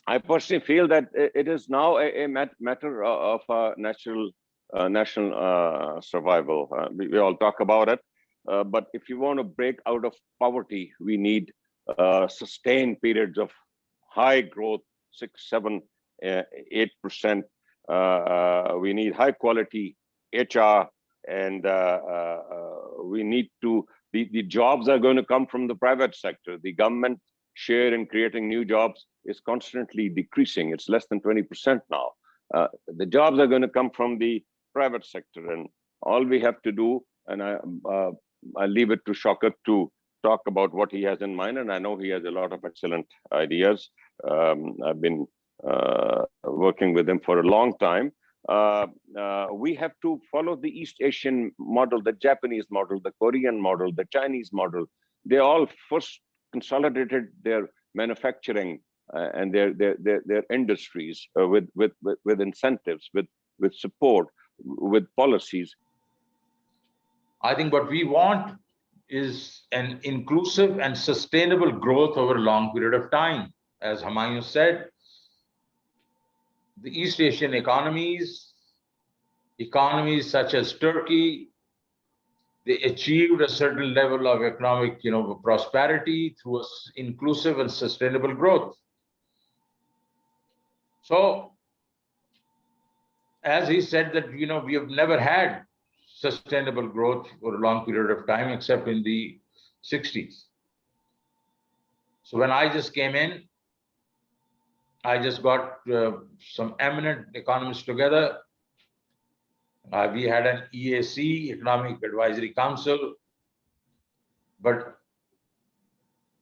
I personally feel that it is now a matter of national survival. We all talk about it, but if you want to break out of poverty, we need sustained periods of high growth, 6, 7, 8%. We need high quality HR, and we need to. The jobs are going to come from the private sector. The government share in creating new jobs is constantly decreasing. It's less than 20% now. The jobs are going to come from the private sector, and all we have to do, and I leave it to Shaukat to talk about what he has in mind, and I know he has a lot of excellent ideas. I've been working with him for a long time. We have to follow the East Asian model, the Japanese model, the Korean model, the Chinese model. They all first consolidated their manufacturing and their industries with incentives, with support, with policies. I think what we want is an inclusive and sustainable growth over a long period of time. As Humayun said, the East Asian economies such as Turkey, they achieved a certain level of economic, prosperity through inclusive and sustainable growth. So, as he said that, we have never had sustainable growth for a long period of time, except in the 60s. So when I just came in, I just got some eminent economists together. We had an EAC, Economic Advisory Council, but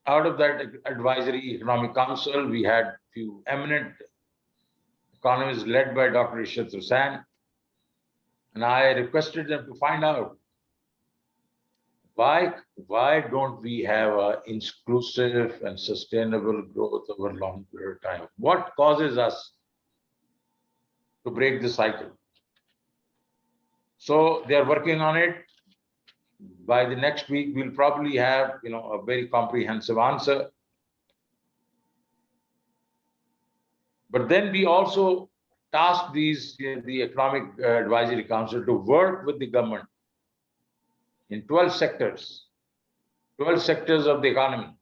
out of that Advisory Economic Council, we had a few eminent economists led by Dr. Ishrat Hussain, and I requested them to find out why don't we have an inclusive and sustainable growth over a long period of time? What causes us to break the cycle? So they are working on it. By the next week, we'll probably have, a very comprehensive answer. But then we also tasked the Economic Advisory Council to work with the government in 12 sectors of the economy,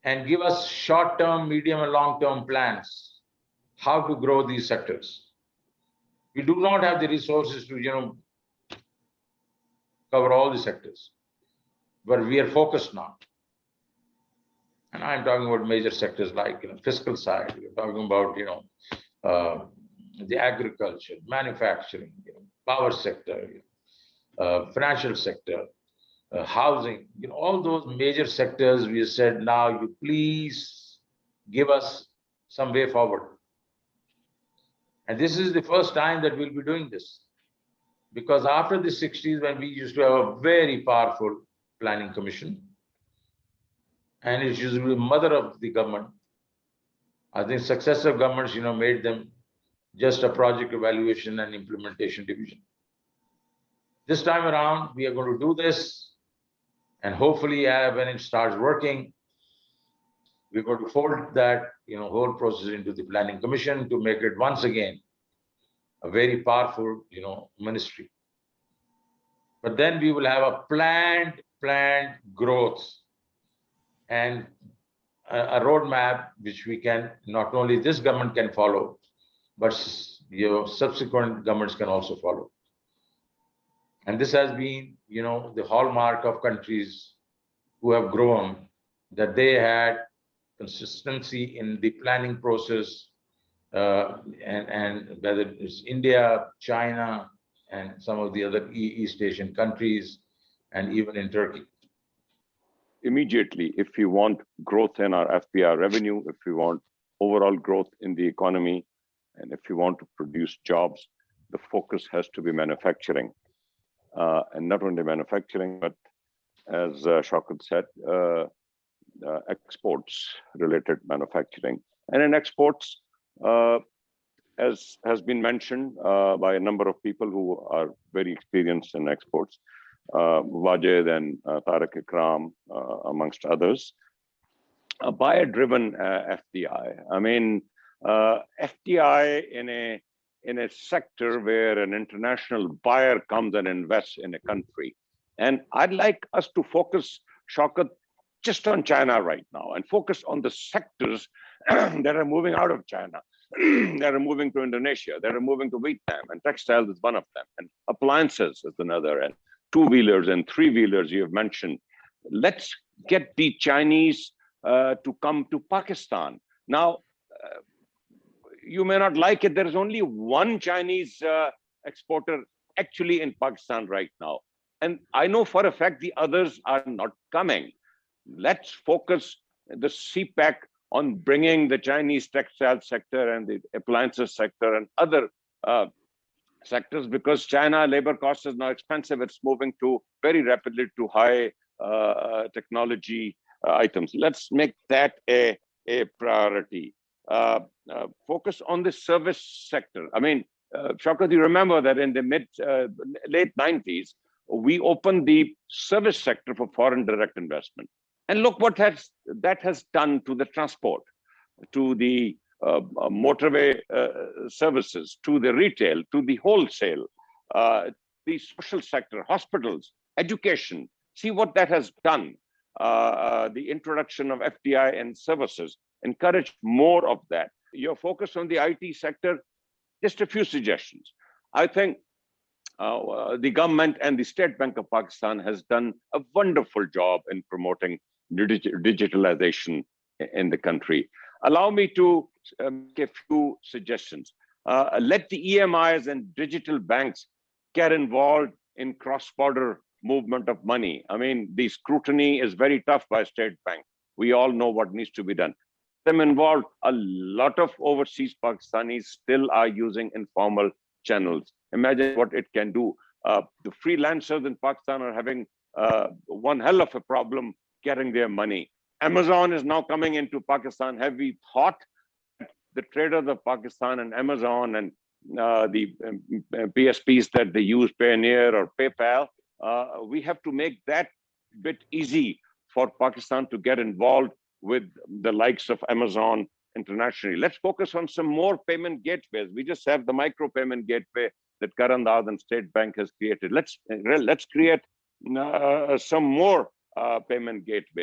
and give us short-term, medium, and long-term plans how to grow these sectors. We do not have the resources to, cover all the sectors, but we are focused now. And I'm talking about major sectors like, fiscal side. We're talking about, the agriculture, manufacturing, power sector, financial sector, housing, all those major sectors. We said, now you please give us some way forward. And this is the first time that we'll be doing this. Because after the 60s, when we used to have a very powerful planning commission, and it's usually the mother of the government, I think successive governments, made them just a project evaluation and implementation division. This time around, we are going to do this, and hopefully when it starts working, we're going to fold that whole process into the planning commission to make it once again a very powerful ministry. But then we will have a planned growth and a roadmap which we can, not only this government can follow, but subsequent governments can also follow. And this has been, the hallmark of countries who have grown, that they had consistency in the planning process, and whether it's India, China, and some of the other East Asian countries, and even in Turkey. Immediately, if you want growth in our FPR revenue, if you want overall growth in the economy, and if you want to produce jobs, the focus has to be manufacturing. And not only manufacturing, but as Shaukat said, exports-related manufacturing. And in exports, as has been mentioned by a number of people who are very experienced in exports, Wajid and Tariq Ikram, amongst others, a buyer-driven FDI. I mean, FDI in a sector where an international buyer comes and invests in a country. And I'd like us to focus, Shaukat, just on China right now and focus on the sectors that are moving out of China, that are moving to Indonesia, that are moving to Vietnam, and textiles is one of them, and appliances is another, and two-wheelers and three-wheelers you have mentioned. Let's get the Chinese to come to Pakistan. Now, you may not like it. There is only one Chinese exporter actually in Pakistan right now. And I know for a fact the others are not coming. Let's focus the CPEC on bringing the Chinese textile sector and the appliances sector and other sectors, because China labor cost is now expensive. It's moving to very rapidly to high technology items. Let's make that a priority. Focus on the service sector. I mean, Shaukat, you remember that in the late 90s, we opened the service sector for foreign direct investment. And look what that has done to the transport, to the motorway services, to the retail, to the wholesale, the social sector, hospitals, education. See what that has done. The introduction of FDI and services encourage more of that. Your focus on the IT sector, just a few suggestions. I think the government and the State Bank of Pakistan has done a wonderful job in promoting digitalization in the country. Allow me to make a few suggestions. Let the EMIs and digital banks get involved in cross-border movement of money. I mean, the scrutiny is very tough by State Bank. We all know what needs to be done. Them involved, a lot of overseas Pakistanis still are using informal channels. Imagine what it can do. The freelancers in Pakistan are having one hell of a problem getting their money. Amazon is now coming into Pakistan. Have we thought the traders of Pakistan and Amazon and the PSPs that they use, Payoneer or PayPal, we have to make that bit easy for Pakistan to get involved with the likes of Amazon internationally. Let's focus on some more payment gateways. We just have the micro payment gateway that Karandaz and State Bank has created. Let's create some more payment gateways.